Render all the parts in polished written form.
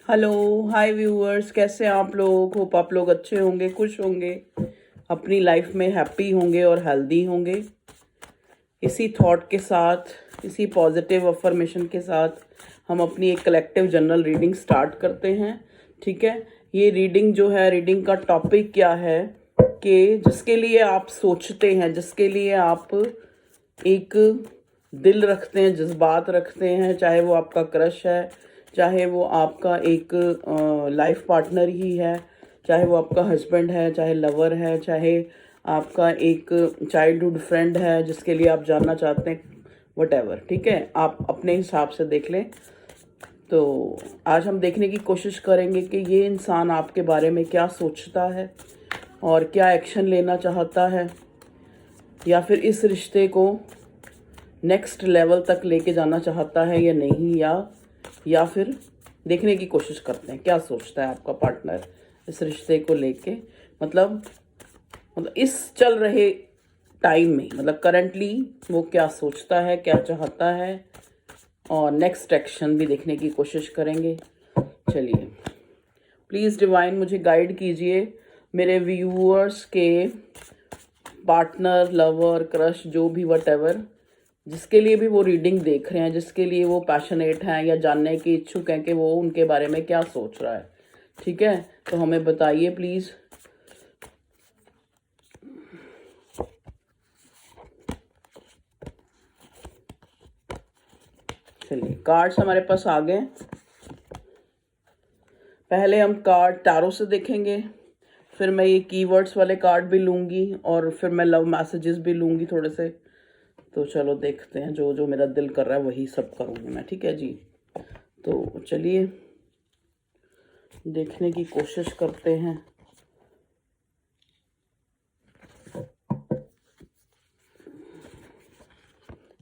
Hello. हाय viewers, कैसे हैं आप लोग? होप आप लोग अच्छे होंगे, खुश होंगे, अपनी लाइफ में हैप्पी होंगे और हेल्दी होंगे। इसी थॉट के साथ, इसी पॉजिटिव अफर्मेशन के साथ हम अपनी एक कलेक्टिव जनरल रीडिंग स्टार्ट करते हैं। ठीक है, ये रीडिंग जो है, रीडिंग का टॉपिक क्या है कि जिसके लिए आप सोचते हैं, जिसके लिए आप एक दिल रखते हैं, जज्बात रखते हैं, चाहे वो आपका क्रश है, चाहे वो आपका एक लाइफ पार्टनर ही है, चाहे वो आपका हस्बैंड है, चाहे लवर है, चाहे आपका एक चाइल्डहुड फ्रेंड है जिसके लिए आप जानना चाहते हैं, वट। ठीक है, आप अपने हिसाब से देख लें। तो आज हम देखने की कोशिश करेंगे कि ये इंसान आपके बारे में क्या सोचता है और क्या एक्शन लेना चाहता है, या फिर इस रिश्ते को नेक्स्ट लेवल तक लेके जाना चाहता है या नहीं, या फिर देखने की कोशिश करते हैं क्या सोचता है आपका पार्टनर इस रिश्ते को लेके। मतलब इस चल रहे टाइम में, मतलब करंटली वो क्या सोचता है, क्या चाहता है, और नेक्स्ट एक्शन भी देखने की कोशिश करेंगे। चलिए, प्लीज़ डिवाइन मुझे गाइड कीजिए, मेरे व्यूअर्स के पार्टनर, लवर, क्रश, जो भी वट जिसके लिए भी वो रीडिंग देख रहे हैं, जिसके लिए वो पैशनेट हैं या जानने के इच्छुक हैं कि वो उनके बारे में क्या सोच रहा है। ठीक है, तो हमें बताइए प्लीज़। चलिए, कार्ड्स हमारे पास आ गए। पहले हम कार्ड टैरो से देखेंगे, फिर मैं ये कीवर्ड्स वाले कार्ड भी लूँगी, और फिर मैं लव मैसेजेस भी लूँगी थोड़े से। तो चलो देखते हैं, जो जो मेरा दिल कर रहा है वही सब करूँगी मैं। ठीक है जी, तो चलिए देखने की कोशिश करते हैं।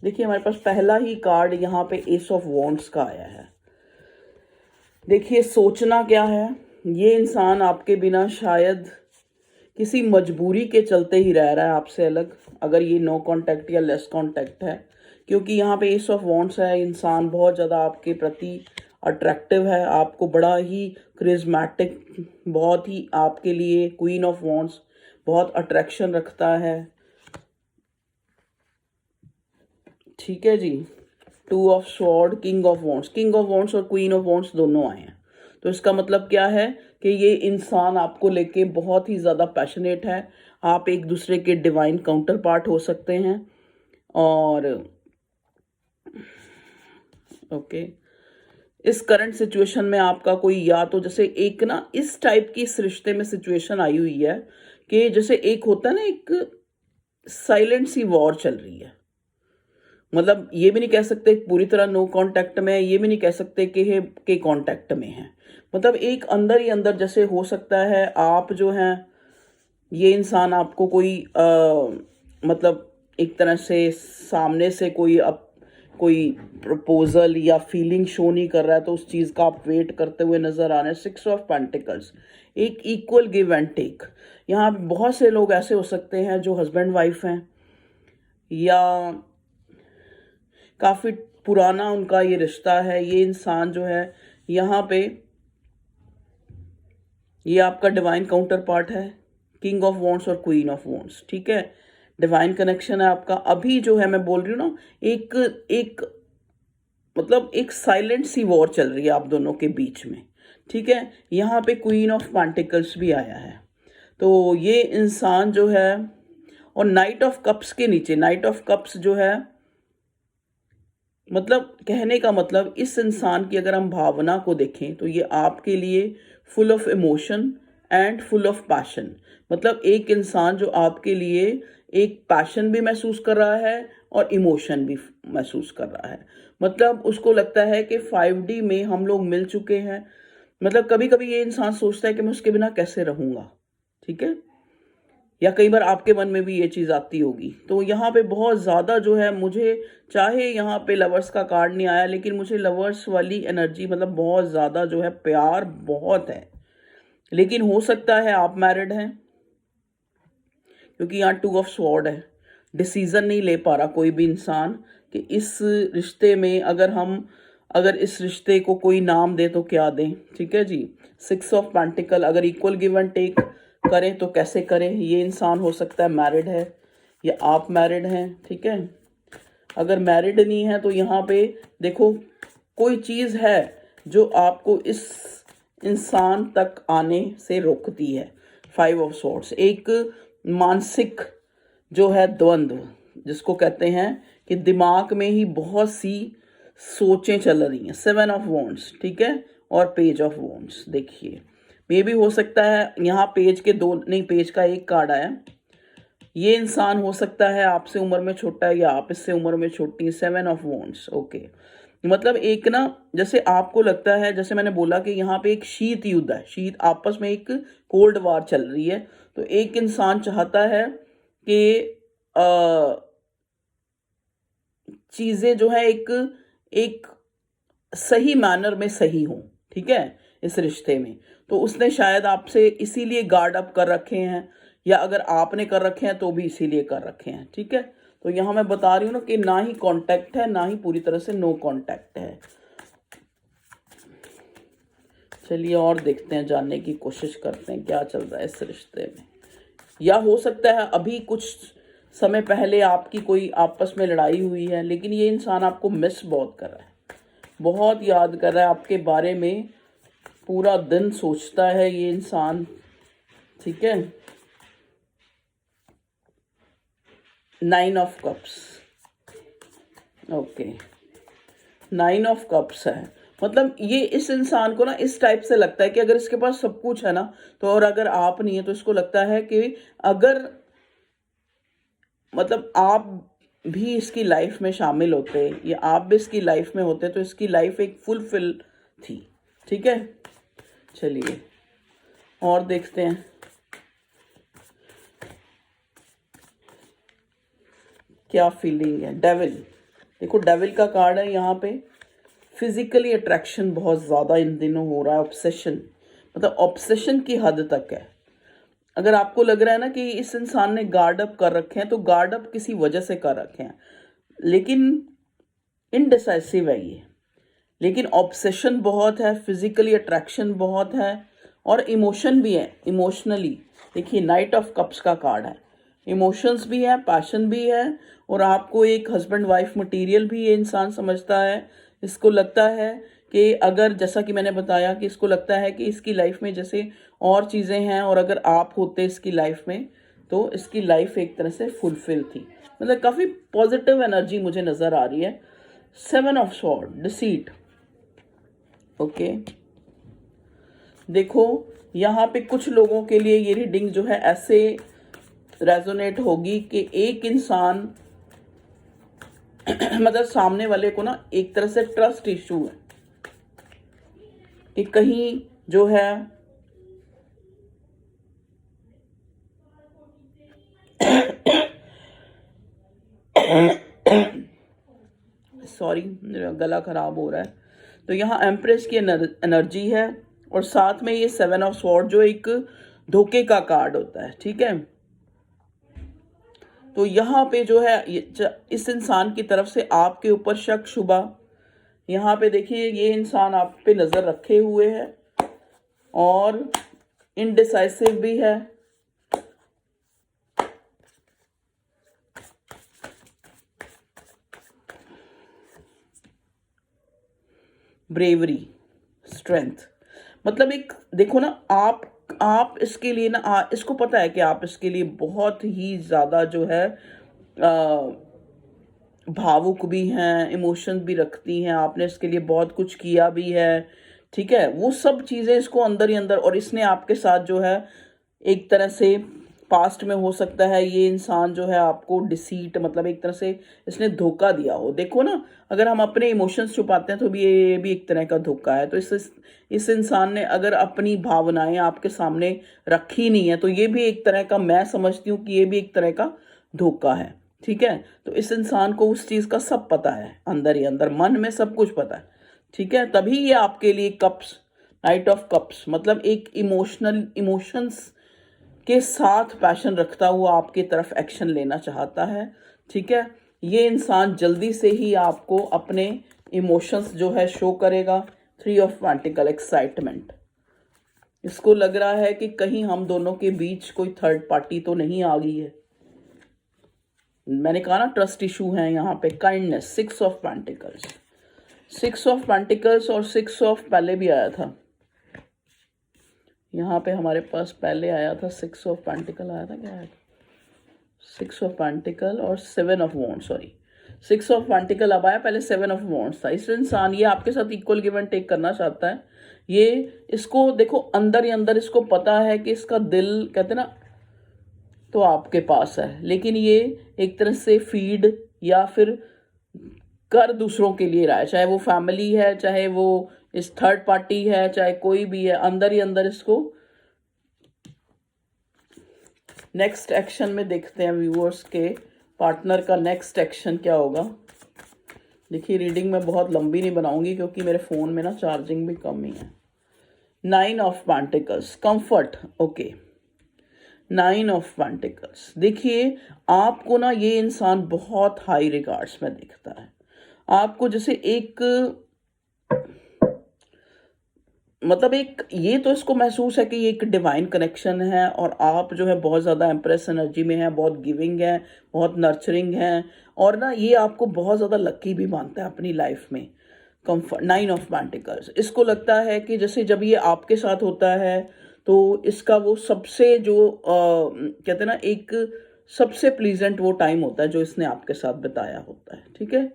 देखिए, हमारे पास पहला ही कार्ड यहाँ पे एस ऑफ वॉन्ड्स का आया है। देखिए, सोचना क्या है, ये इंसान आपके बिना शायद किसी मजबूरी के चलते ही रह रहा है आपसे अलग, अगर ये नो कांटेक्ट या लेस कांटेक्ट है। क्योंकि यहाँ पे एस ऑफ वॉन्ड्स है, इंसान बहुत ज़्यादा आपके प्रति अट्रैक्टिव है, आपको बड़ा ही क्रिज्मेटिक, बहुत ही आपके लिए क्वीन ऑफ वॉन्ड्स बहुत अट्रैक्शन रखता है। ठीक है जी, two of sword, king of wands और क्वीन ऑफ वॉन्ड्स दोनों आए हैं। तो इसका मतलब क्या है कि ये इंसान आपको लेके बहुत ही ज़्यादा पैशनेट है। आप एक दूसरे के डिवाइन काउंटर पार्ट हो सकते हैं। और ओके, इस करंट सिचुएशन में आपका कोई, या तो जैसे एक ना इस टाइप की इस रिश्ते में सिचुएशन आई हुई है कि जैसे एक होता है ना, एक साइलेंट सी वॉर चल रही है। मतलब ये भी नहीं कह सकते पूरी तरह नो कांटेक्ट में है, ये भी नहीं कह सकते कि कांटेक्ट में है। मतलब एक अंदर ही अंदर जैसे हो सकता है, आप जो हैं, ये इंसान आपको कोई मतलब एक तरह से सामने से कोई प्रपोजल या फीलिंग शो नहीं कर रहा है, तो उस चीज़ का आप वेट करते हुए नज़र आ रहे हैं। 6 ऑफ पेंटिकल्स, एक इक्वल गिव एंड टेक। यहाँ बहुत से लोग ऐसे हो सकते हैं जो हस्बैंड वाइफ हैं, या काफ़ी पुराना उनका ये रिश्ता है। ये इंसान जो है यहाँ पे, ये आपका डिवाइन काउंटर पार्ट है, किंग ऑफ वॉन्ड्स और क्वीन ऑफ वॉन्ड्स। ठीक है, डिवाइन कनेक्शन है आपका। अभी जो है, मैं बोल रही हूँ ना, एक एक मतलब एक साइलेंट सी वॉर चल रही है आप दोनों के बीच में। ठीक है, यहाँ पे क्वीन ऑफ पेंटिकल्स भी आया है। तो ये इंसान जो है, और नाइट ऑफ कप्स के नीचे, नाइट ऑफ कप्स जो है, मतलब कहने का मतलब, इस इंसान की अगर हम भावना को देखें तो ये आपके लिए full of emotion and full of passion. मतलब एक इंसान जो आपके लिए एक पैशन भी महसूस कर रहा है और इमोशन भी महसूस कर रहा है। मतलब उसको लगता है कि 5D में हम लोग मिल चुके हैं। मतलब कभी कभी ये इंसान सोचता है कि मैं उसके बिना कैसे रहूँगा। ठीक है, या कई बार आपके मन में भी ये चीज़ आती होगी। तो यहाँ पे बहुत ज़्यादा जो है, मुझे चाहे यहाँ पे लवर्स का कार्ड नहीं आया, लेकिन मुझे लवर्स वाली एनर्जी, मतलब बहुत ज़्यादा जो है, प्यार बहुत है। लेकिन हो सकता है आप मैरिड हैं, क्योंकि यहाँ 2 ऑफ स्वॉर्ड है। डिसीज़न नहीं ले पा रहा कोई भी इंसान कि इस रिश्ते में अगर हम अगर इस रिश्ते को कोई नाम दे तो क्या दें, ठीक है जी। 6 ऑफ पेंटिकल, अगर इक्वल गिव एंड टेक करें तो कैसे करें। ये इंसान हो सकता है मैरिड है या आप मैरिड हैं, ठीक है। अगर मैरिड नहीं है तो यहाँ पे देखो कोई चीज़ है जो आपको इस इंसान तक आने से रोकती है। 5 ऑफ सॉर्ड्स, एक मानसिक जो है द्वंद्व, जिसको कहते हैं कि दिमाग में ही बहुत सी सोचें चल रही हैं। 7 ऑफ वॉन्ड्स, ठीक है, और पेज ऑफ वॉन्ड्स। देखिए मे भी हो सकता है यहाँ पेज के दो नहीं, पेज का एक कार्ड आया। ये इंसान हो सकता है आपसे उम्र में छोटा है या आप इससे उम्र में छोटी है। 7 ऑफ वॉन्ड्स, ओके। मतलब एक ना, जैसे आपको लगता है, जैसे मैंने बोला कि यहाँ पे एक शीत युद्ध है, शीत आपस में एक कोल्ड वार चल रही है। तो एक इंसान चाहता है कि चीजें जो है एक सही मैनर में सही हो, ठीक है, इस रिश्ते में। तो उसने शायद आपसे इसीलिए गार्ड अप कर रखे हैं, या अगर आपने कर रखे हैं तो भी इसीलिए कर रखे हैं, ठीक है। तो यहाँ मैं बता रही हूँ ना कि ना ही कांटेक्ट है, ना ही पूरी तरह से नो कांटेक्ट है। चलिए और देखते हैं, जानने की कोशिश करते हैं क्या चल रहा है इस रिश्ते में। या हो सकता है अभी कुछ समय पहले आपकी कोई आपस में लड़ाई हुई है, लेकिन ये इंसान आपको मिस बहुत कर रहा है, बहुत याद कर रहा है आपके बारे में, पूरा दिन सोचता है ये इंसान, ठीक है। 9 of cups, okay. 9 of cups है, मतलब ये इस इंसान को ना इस टाइप से लगता है कि अगर इसके पास सब कुछ है ना तो, और अगर आप नहीं है तो इसको लगता है कि अगर मतलब आप भी इसकी लाइफ में शामिल होते या आप भी इसकी लाइफ में होते तो इसकी लाइफ एक फुलफिल थी, ठीक है। चलिए और देखते हैं क्या फीलिंग है। डेविल, देखो डेविल का कार्ड है यहाँ पे। फिजिकली अट्रैक्शन बहुत ज़्यादा इन दिनों हो रहा है, ऑब्सेशन, मतलब ऑब्सेशन की हद तक है। अगर आपको लग रहा है ना कि इस इंसान ने गार्ड अप कर रखे हैं, तो गार्ड अप किसी वजह से कर रखे हैं, लेकिन इनडिसाइसिव है ये। लेकिन ऑब्सेशन बहुत है, फिजिकली अट्रैक्शन बहुत है, और इमोशन भी है, इमोशनली। देखिए 9 ऑफ कप्स का कार्ड है, इमोशंस भी है, पैशन भी है, और आपको एक हस्बैंड वाइफ मटेरियल भी ये इंसान समझता है। इसको लगता है कि अगर, जैसा कि मैंने बताया कि इसको लगता है कि इसकी लाइफ में जैसे और चीज़ें हैं, और अगर आप होते इसकी लाइफ में तो इसकी लाइफ एक तरह से फुलफिल थी। मतलब काफ़ी पॉजिटिव एनर्जी मुझे नज़र आ रही है। 7 ऑफ स्वॉर्ड, डिसीट, ओके। देखो यहाँ पे कुछ लोगों के लिए ये रीडिंग जो है ऐसे रेजोनेट होगी कि एक इंसान मतलब सामने वाले को ना एक तरह से ट्रस्ट इशू है कि कहीं जो है सॉरी गला खराब हो रहा है। तो यहाँ एम्प्रेस की एनर्जी है, और साथ में ये 7 ऑफ स्वॉर्ड जो एक धोखे का कार्ड होता है, ठीक है। तो यहाँ पे जो है इस इंसान की तरफ से आपके ऊपर शक शुबा, यहाँ पे देखिए ये इंसान आप पे नज़र रखे हुए है, और इनडिसाइसिव भी है। ब्रेवरी, स्ट्रेंथ, मतलब एक देखो ना, आप इसके लिए ना इसको पता है कि आप इसके लिए बहुत ही ज़्यादा जो है भावुक भी हैं, इमोशंस भी रखती हैं, आपने इसके लिए बहुत कुछ किया भी है, ठीक है। वो सब चीज़ें इसको अंदर ही अंदर, और इसने आपके साथ जो है एक तरह से पास्ट में हो सकता है ये इंसान जो है आपको डिसीट, मतलब एक तरह से इसने धोखा दिया हो। देखो ना, अगर हम अपने इमोशंस छुपाते हैं तो भी ये भी एक तरह का धोखा है। तो इस इंसान ने अगर अपनी भावनाएं आपके सामने रखी नहीं है तो ये भी एक तरह का, मैं समझती हूँ कि ये भी एक तरह का धोखा है, ठीक है। तो इस इंसान को उस चीज़ का सब पता है, अंदर ही अंदर मन में सब कुछ पता है, ठीक है। तभी ये आपके लिए कप्स, 9 ऑफ कप्स, मतलब एक इमोशंस के साथ पैशन रखता हुआ आपकी तरफ एक्शन लेना चाहता है, ठीक है। ये इंसान जल्दी से ही आपको अपने इमोशंस जो है शो करेगा। 3 ऑफ पेंटिकल एक्साइटमेंट, इसको लग रहा है कि कहीं हम दोनों के बीच कोई थर्ड पार्टी तो नहीं आ गई है। मैंने कहा ना ट्रस्ट इशू है यहाँ पे। Kindness, 6 of pentacles, 6 of pentacles और 6 ऑफ पहले भी आया था यहाँ पे हमारे पास, पहले आया था 6 ऑफ पेंटिकल आया था, क्या आया था 6 ऑफ पेंटिकल और 7 of wand, sorry 6 of pentacle अब आया, पहले 7 ऑफ वॉन्ड्स था। इस इंसान ये आपके साथ इक्वल गिव एंड टेक करना चाहता है। ये इसको देखो अंदर ही अंदर इसको पता है कि इसका दिल कहते ना तो आपके पास है, लेकिन ये एक तरह से फीड या फिर कर दूसरों के लिए रहा है, चाहे वो फैमिली है, चाहे वो इस थर्ड पार्टी है, चाहे कोई भी है, अंदर ही अंदर इसको। नेक्स्ट एक्शन में देखते हैं व्यूअर्स के पार्टनर का नेक्स्ट एक्शन क्या होगा। देखिए रीडिंग मैं बहुत लंबी नहीं बनाऊंगी क्योंकि मेरे फ़ोन में ना चार्जिंग भी कम ही है। 9 of pentacles, comfort, okay. 9 of pentacles, देखिए आपको ना ये इंसान बहुत हाई रिगार्ड्स में देखता है। आपको जैसे एक मतलब एक ये तो इसको महसूस है कि ये एक डिवाइन कनेक्शन है और आप जो है बहुत ज़्यादा एम्प्रेस एनर्जी में है, बहुत गिविंग है, बहुत नर्चरिंग है, और ना ये आपको बहुत ज़्यादा लकी भी मानता है अपनी लाइफ में। कंफर्ट, 9 ऑफ पेंटिकल्स, इसको लगता है कि जैसे जब ये आपके साथ होता है तो इसका वो सबसे जो कहते हैं ना एक सबसे प्लीजेंट वो टाइम होता है जो इसने आपके साथ बिताया होता है, ठीक है।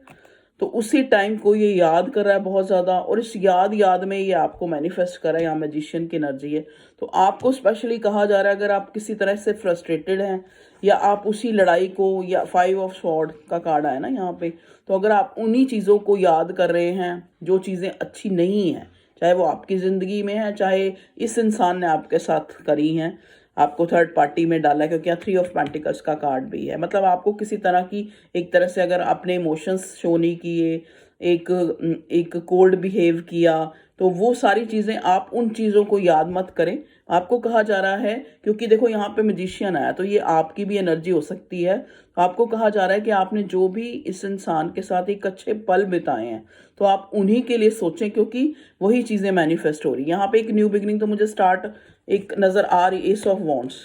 तो उसी टाइम को ये याद कर रहा है बहुत ज़्यादा, और इस याद में ये आपको मैनिफेस्ट कर रहा है। यहाँ मैजिशियन की एनर्जी है, तो आपको स्पेशली कहा जा रहा है अगर आप किसी तरह से फ्रस्ट्रेटेड हैं या आप उसी लड़ाई को, या 5 ऑफ स्वॉर्ड का कार्ड आया ना यहाँ पे, तो अगर आप उन्हीं चीज़ों को याद कर रहे हैं जो चीज़ें अच्छी नहीं हैं, चाहे वो आपकी ज़िंदगी में है, चाहे इस इंसान ने आपके साथ करी हैं, आपको थर्ड पार्टी में डाला है, क्योंकि यहाँ 3 ऑफ पेंटिकल्स का कार्ड भी है। मतलब आपको किसी तरह की एक तरह से अगर अपने इमोशंस शो नहीं किए, एक एक कोल्ड बिहेव किया, तो वो सारी चीज़ें आप उन चीज़ों को याद मत करें। आपको कहा जा रहा है, क्योंकि देखो यहाँ पे मैजिशियन आया तो ये आपकी भी एनर्जी हो सकती है। तो आपको कहा जा रहा है कि आपने जो भी इस इंसान के साथ एक अच्छे पल बिताए हैं तो आप उन्हीं के लिए सोचें, क्योंकि वही चीज़ें मैनिफेस्ट हो रही है। यहाँ पे एक न्यू बिगिनिंग तो मुझे स्टार्ट एक नज़र आ रही, एस ऑफ वॉन्ड्स।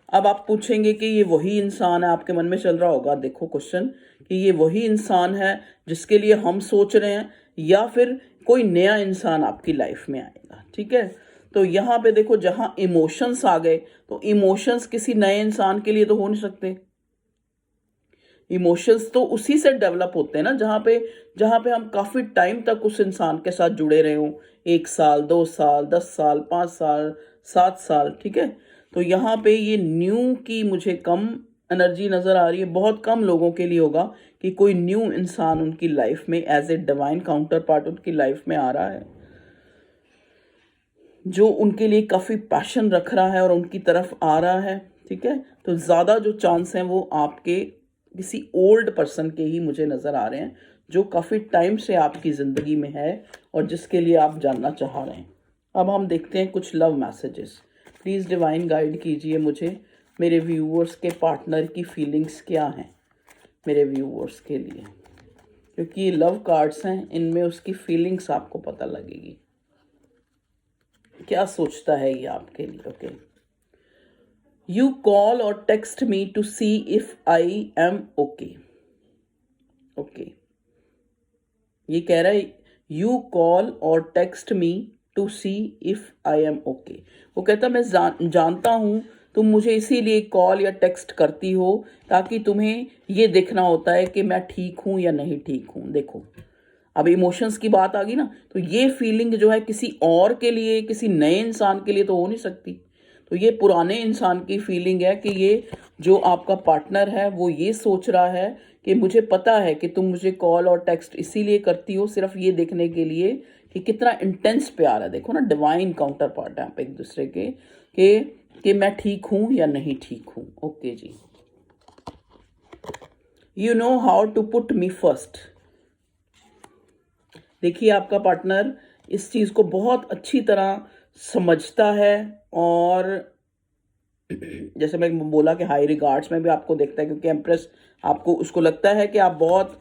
अब आप पूछेंगे कि ये वही इंसान है, आपके मन में चल रहा होगा देखो क्वेश्चन कि ये वही इंसान है जिसके लिए हम सोच रहे हैं, या फिर कोई नया इंसान आपकी लाइफ में आएगा, ठीक है। तो यहाँ पे देखो जहाँ इमोशंस आ गए, तो इमोशंस किसी नए इंसान के लिए तो हो नहीं सकते। इमोशंस तो उसी से डेवलप होते हैं ना जहाँ पे हम काफ़ी टाइम तक उस इंसान के साथ जुड़े रहे हों, 1 साल, 2 साल, 10 साल, 5 साल, 7 साल, ठीक है। तो यहाँ पे ये न्यू की मुझे कम एनर्जी नज़र आ रही है। बहुत कम लोगों के लिए होगा कि कोई न्यू इंसान उनकी लाइफ में as a divine counterpart उनकी लाइफ में आ रहा है, जो उनके लिए काफ़ी पैशन रख रहा है और उनकी तरफ आ रहा है, ठीक है। तो ज़्यादा जो चांस हैं वो आपके किसी ओल्ड पर्सन के ही मुझे नज़र आ रहे हैं, जो काफ़ी टाइम से आपकी ज़िंदगी में है और जिसके लिए आप जानना चाह रहे हैं। अब हम देखते हैं कुछ love messages. Please divine guide कीजिए मुझे, मेरे व्यूअर्स के पार्टनर की फीलिंग्स क्या हैं मेरे व्यूअर्स के लिए, क्योंकि ये लव कार्ड्स हैं, इनमें उसकी फीलिंग्स आपको पता लगेगी, क्या सोचता है ये आपके लिए। Okay, you call or text me to see if I am okay. Okay, ये कह रहा है you call or text me to see if I am okay. वो कहता मैं जानता हूँ तुम मुझे इसीलिए कॉल या टेक्स्ट करती हो ताकि तुम्हें ये देखना होता है कि मैं ठीक हूँ या नहीं ठीक हूँ। देखो अब इमोशंस की बात आ गई ना, तो ये फीलिंग जो है किसी और के लिए, किसी नए इंसान के लिए तो हो नहीं सकती। तो ये पुराने इंसान की फीलिंग है कि ये जो आपका पार्टनर है वो ये सोच रहा है कि मुझे पता है कि तुम मुझे कॉल और टेक्स्ट इसीलिए करती हो सिर्फ ये देखने के लिए कि कितना इंटेंस प्यार है। देखो ना, डिवाइन काउंटर पार्ट है आप एक दूसरे के कि मैं ठीक हूँ या नहीं ठीक हूँ। ओके जी, you know how to put me first. देखिए आपका पार्टनर इस चीज़ को बहुत अच्छी तरह समझता है, और जैसे मैं बोला कि हाई रिगार्ड्स में भी आपको देखता है, क्योंकि एम्प्रेस आपको उसको लगता है कि आप बहुत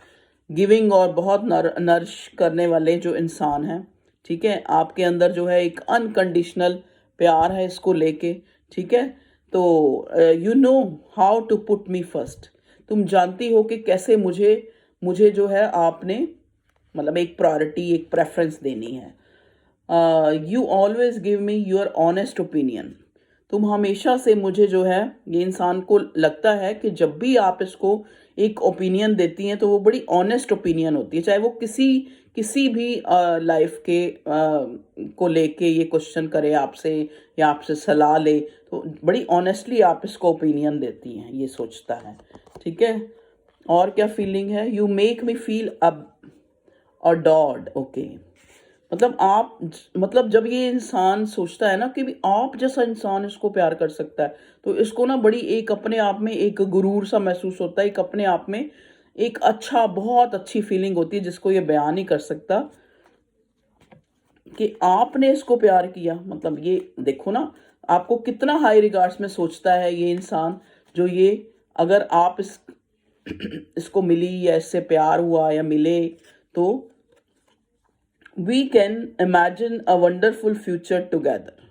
गिविंग और बहुत नरिश करने वाले जो इंसान हैं, ठीक है, आपके अंदर जो है एक अनकंडीशनल प्यार है इसको लेके, ठीक है। तो you know how to put me first, तुम जानती हो कि कैसे मुझे मुझे जो है आपने मतलब एक प्रायोरिटी, एक प्रेफरेंस देनी है। You always give me your honest opinion, तुम हमेशा से मुझे जो है, ये इंसान को लगता है कि जब भी आप इसको एक ओपिनियन देती हैं तो वो बड़ी ऑनेस्ट ओपिनियन होती है, चाहे वो किसी किसी भी लाइफ के को लेके ये क्वेश्चन करे आपसे या आपसे सलाह ले, तो बड़ी ऑनेस्टली आप इसको ओपिनियन देती हैं, ये सोचता है, ठीक है। और क्या फीलिंग है, you make me feel adored, okay. मतलब आप, मतलब जब ये इंसान सोचता है ना कि भी आप जैसा इंसान इसको प्यार कर सकता है, तो इसको ना बड़ी एक अपने आप में एक गुरूर सा महसूस होता है, एक अपने आप में एक अच्छा, बहुत अच्छी फीलिंग होती है जिसको ये बयान नहीं कर सकता कि आपने इसको प्यार किया। मतलब ये देखो ना, आपको कितना हाई रिगार्ड्स में सोचता है ये इंसान, जो ये अगर आप इसको मिली या इससे प्यार हुआ या मिले, तो we can imagine a wonderful future together.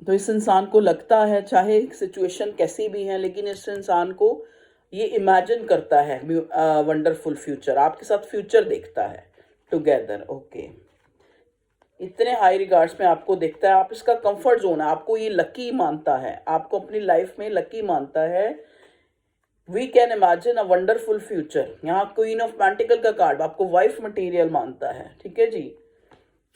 तो इस इंसान को लगता है, चाहे सिचुएशन कैसी भी है, लेकिन इस इंसान को ये इमेजिन करता है वंडरफुल फ्यूचर, आपके साथ फ्यूचर देखता है टुगेदर, ओके। इतने हाई रिगार्ड्स में आपको देखता है, आप इसका कंफर्ट जोन है, आपको ये लकी मानता है, आपको अपनी लाइफ में लकी मानता है। We can imagine a wonderful future, यहाँ क्वीन ऑफ पेंटिकल का कार्ड आपको वाइफ मटेरियल मानता है, ठीक है जी।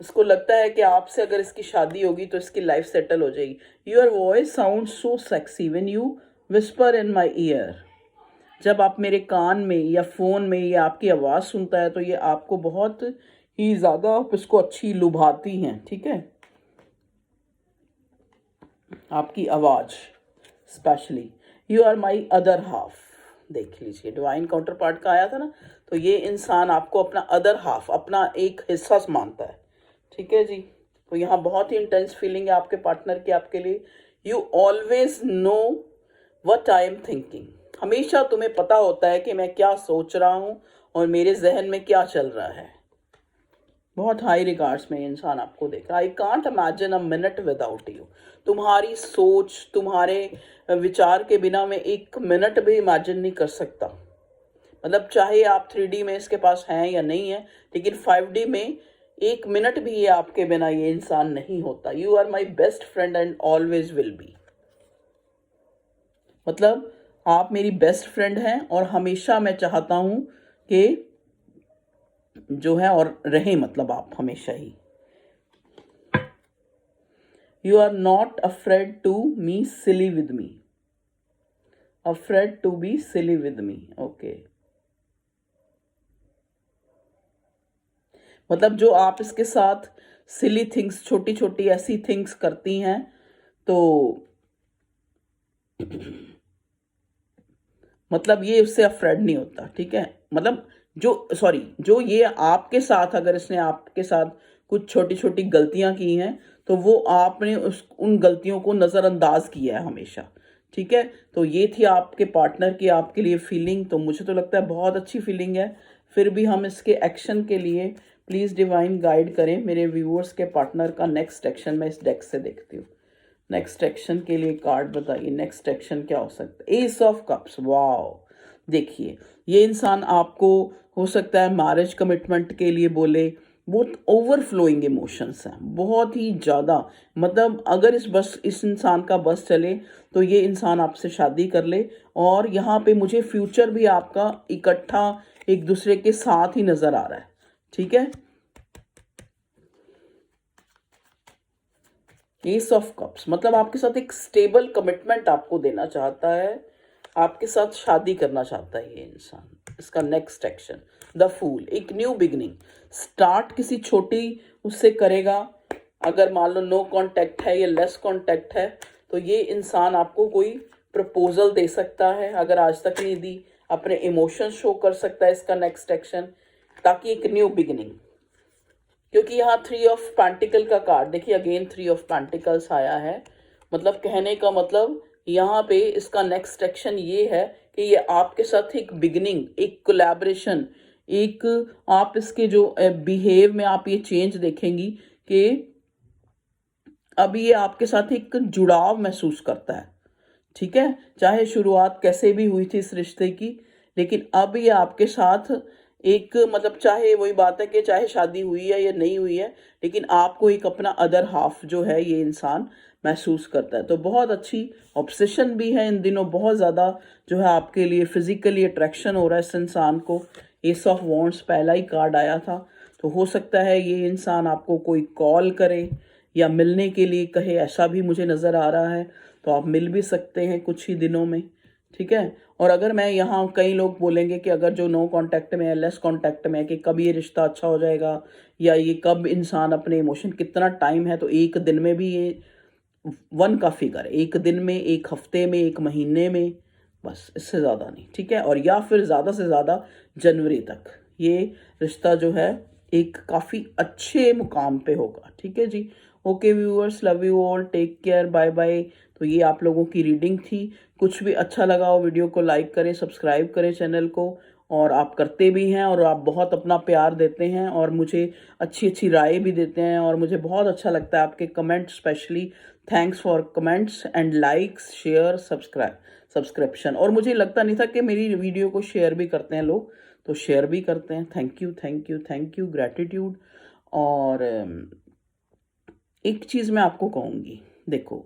इसको लगता है कि आपसे अगर इसकी शादी होगी तो इसकी लाइफ सेटल हो जाएगी। Your voice sound so sexy when you whisper in my year, जब आप मेरे कान में या फ़ोन में या आपकी आवाज़ सुनता है तो ये आपको बहुत ही ज़्यादा आप इसको अच्छी लुभाती हैं, ठीक है। आपकी आवाज़ specially, you are my other half, देख लीजिए डिवाइन काउंटर पार्ट का आया था ना, तो ये इंसान आपको अपना अदर हाफ, अपना एक हिस्सा मानता है, ठीक है जी। तो यहाँ बहुत ही इंटेंस फीलिंग है आपके पार्टनर की आपके लिए। You always know what I am thinking, हमेशा तुम्हें पता होता है कि मैं क्या सोच रहा हूँ और मेरे जहन में क्या चल रहा है। बहुत हाई रिगार्ड्स में इंसान आपको देख रहा है। I can't imagine a minute without you, तुम्हारी सोच, तुम्हारे विचार के बिना मैं एक मिनट भी इमेजिन नहीं कर सकता। मतलब चाहे आप 3D में इसके पास हैं या नहीं है, लेकिन 5D में एक मिनट भी ये आपके बिना ये इंसान नहीं होता। You are my best friend and always will be, मतलब आप मेरी बेस्ट फ्रेंड हैं और हमेशा मैं चाहता हूं कि जो है और रहे, मतलब आप हमेशा ही। You are not afraid to me silly with me, afraid to be silly with me, okay. मतलब जो आप इसके साथ सिली थिंग्स, छोटी छोटी ऐसी थिंग्स करती हैं, तो मतलब ये उससे अफ्रेड नहीं होता, ठीक है। मतलब जो ये आपके साथ, अगर इसने आपके साथ कुछ छोटी छोटी गलतियां की हैं, तो वो आपने उन गलतियों को नज़रअंदाज किया है हमेशा, ठीक है। तो ये थी आपके पार्टनर की आपके लिए फीलिंग। तो मुझे तो लगता है बहुत अच्छी फीलिंग है। फिर भी हम इसके एक्शन के लिए प्लीज़ डिवाइन गाइड करें मेरे व्यूअर्स के पार्टनर का नेक्स्ट एक्शन। मैं इस डेक से देखती हूँ, नेक्स्ट एक्शन के लिए कार्ड बताइए, नेक्स्ट एक्शन क्या हो सकता है। S of cups, wow. देखिए ये इंसान आपको हो सकता है मैरिज कमिटमेंट के लिए बोले, बहुत ओवरफ्लोइंग इमोशंस हैं, बहुत ही ज़्यादा। मतलब अगर इस इंसान का बस चले तो ये इंसान आपसे शादी कर ले, और यहाँ पे मुझे फ्यूचर भी आपका इकट्ठा एक दूसरे के साथ ही नज़र आ रहा है, ठीक है। एस ऑफ कप्स मतलब आपके साथ एक स्टेबल कमिटमेंट आपको देना चाहता है, आपके साथ शादी करना चाहता है ये इंसान। इसका नेक्स्ट एक्शन द फूल, एक न्यू बिगनिंग, स्टार्ट किसी छोटी उससे करेगा। अगर मान लो नो कांटेक्ट है या लेस कांटेक्ट है, तो ये इंसान आपको कोई प्रपोजल दे सकता है, अगर आज तक नहीं दी, अपने इमोशंस शो कर सकता है। इसका नेक्स्ट एक्शन, ताकि एक न्यू बिगनिंग, क्योंकि यहाँ 3 ऑफ पेंटिकल का कार्ड देखिए, अगेन 3 ऑफ पेंटिकल्स आया है। मतलब कहने का मतलब यहाँ पे इसका नेक्स्ट एक्शन ये है कि ये आपके साथ एक बिगनिंग, एक कोलैबोरेशन, एक आप इसके जो बिहेव में आप ये चेंज देखेंगी कि अब ये आपके साथ एक जुड़ाव महसूस करता है। ठीक है, चाहे शुरुआत कैसे भी हुई थी इस रिश्ते की, लेकिन अब ये आपके साथ एक मतलब चाहे वही बात है कि चाहे शादी हुई है या नहीं हुई है, लेकिन आपको एक अपना अदर हाफ जो है ये इंसान महसूस करता है। तो बहुत अच्छी ऑब्सेशन भी है इन दिनों, बहुत ज़्यादा जो है आपके लिए फिजिकली अट्रैक्शन हो रहा है इस इंसान को। एस ऑफ वॉन्ड्स पहला ही कार्ड आया था, तो हो सकता है ये इंसान आपको कोई कॉल करे या मिलने के लिए कहे, ऐसा भी मुझे नज़र आ रहा है। तो आप मिल भी सकते हैं कुछ ही दिनों में। ठीक है, और अगर मैं यहाँ कई लोग बोलेंगे कि अगर जो नो कांटेक्ट में है, लेस कांटेक्ट में है, कि कब ये रिश्ता अच्छा हो जाएगा या ये कब इंसान अपने इमोशन, कितना टाइम है, तो एक दिन में भी ये वन का फिगर है, एक दिन में, एक हफ्ते में, एक महीने में, बस इससे ज़्यादा नहीं। ठीक है, और या फिर ज़्यादा से ज़्यादा जनवरी तक ये रिश्ता जो है एक काफ़ी अच्छे मुकाम पे होगा। ठीक है जी। Okay viewers, love you all, take care, bye bye. तो ये आप लोगों की रीडिंग थी। कुछ भी अच्छा लगा हो वीडियो को लाइक करें, सब्सक्राइब करें चैनल को, और आप करते भी हैं और आप बहुत अपना प्यार देते हैं और मुझे अच्छी अच्छी राय भी देते हैं, और मुझे बहुत अच्छा लगता है आपके comment specially. Thanks for comments and likes, share, subscription. और मुझे लगता नहीं था कि मेरी वीडियो को शेयर भी करते हैं लोग, तो शेयर भी करते हैं। Thank you, thank you, thank you, gratitude. और एक चीज़ मैं आपको कहूँगी, देखो,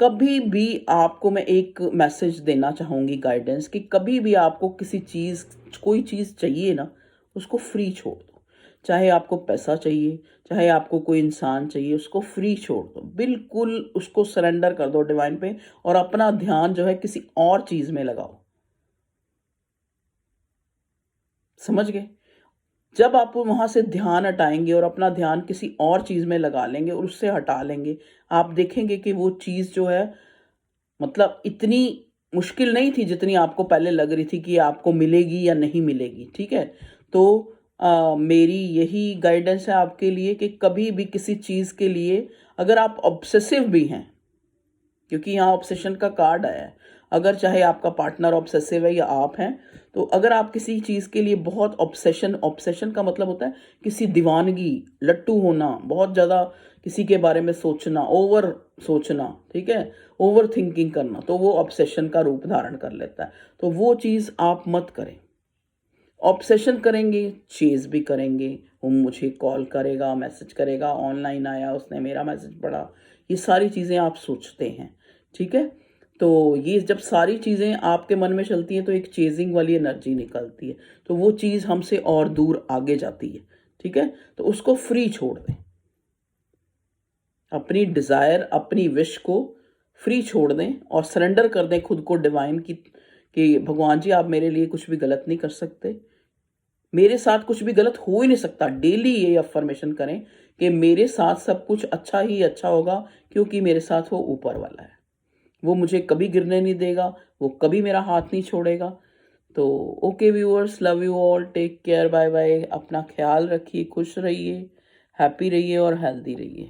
कभी भी आपको मैं एक मैसेज देना चाहूँगी, गाइडेंस, कि कभी भी आपको किसी चीज़, कोई चीज़ चाहिए ना, उसको फ्री छोड़ दो। चाहे आपको पैसा चाहिए, चाहे आपको कोई इंसान चाहिए, उसको फ्री छोड़ दो, बिल्कुल उसको सरेंडर कर दो डिवाइन पे, और अपना ध्यान जो है किसी और चीज़ में लगाओ। समझ गए? जब आप वहाँ से ध्यान हटाएँगे और अपना ध्यान किसी और चीज़ में लगा लेंगे और उससे हटा लेंगे, आप देखेंगे कि वो चीज़ जो है, मतलब इतनी मुश्किल नहीं थी जितनी आपको पहले लग रही थी कि आपको मिलेगी या नहीं मिलेगी। ठीक है? तो मेरी यही गाइडेंस है आपके लिए कि कभी भी किसी चीज़ के लिए, अगर आप ऑब्सेसिव भी हैं, क्योंकि यहाँ ऑब्सेशन का कार्ड आया है, अगर चाहे आपका पार्टनर ऑब्सेसिव है या आप हैं, तो अगर आप किसी चीज़ के लिए बहुत ऑब्सेशन, ऑब्सेशन का मतलब होता है किसी दीवानगी, लट्टू होना, बहुत ज़्यादा किसी के बारे में सोचना, ओवर सोचना, ठीक है, ओवर थिंकिंग करना, तो वो ऑब्सेशन का रूप धारण कर लेता है। तो वो चीज़ आप मत करें। ऑब्सेशन करेंगे, चेज़ भी करेंगे, वो मुझे कॉल करेगा, मैसेज करेगा, ऑनलाइन आया, उसने मेरा मैसेज पढ़ा, ये सारी चीज़ें आप सोचते हैं। ठीक है? तो ये जब सारी चीज़ें आपके मन में चलती हैं तो एक चेज़िंग वाली एनर्जी निकलती है, तो वो चीज़ हमसे और दूर आगे जाती है। ठीक है? तो उसको फ्री छोड़ दें। अपनी डिज़ायर, अपनी विश को फ्री छोड़ दें और सरेंडर कर दें खुद को डिवाइन की, कि भगवान जी आप मेरे लिए कुछ भी गलत नहीं कर सकते, मेरे साथ कुछ भी गलत हो ही नहीं सकता। डेली ये अफ़र्मेशन करें कि मेरे साथ सब कुछ अच्छा ही अच्छा होगा, क्योंकि मेरे साथ वो ऊपर वाला है। वो मुझे कभी गिरने नहीं देगा, वो कभी मेरा हाथ नहीं छोड़ेगा। तो okay viewers, love you all, take care, bye bye. अपना ख्याल रखिए, खुश रहिए, हैप्पी रहिए और हेल्दी रहिए।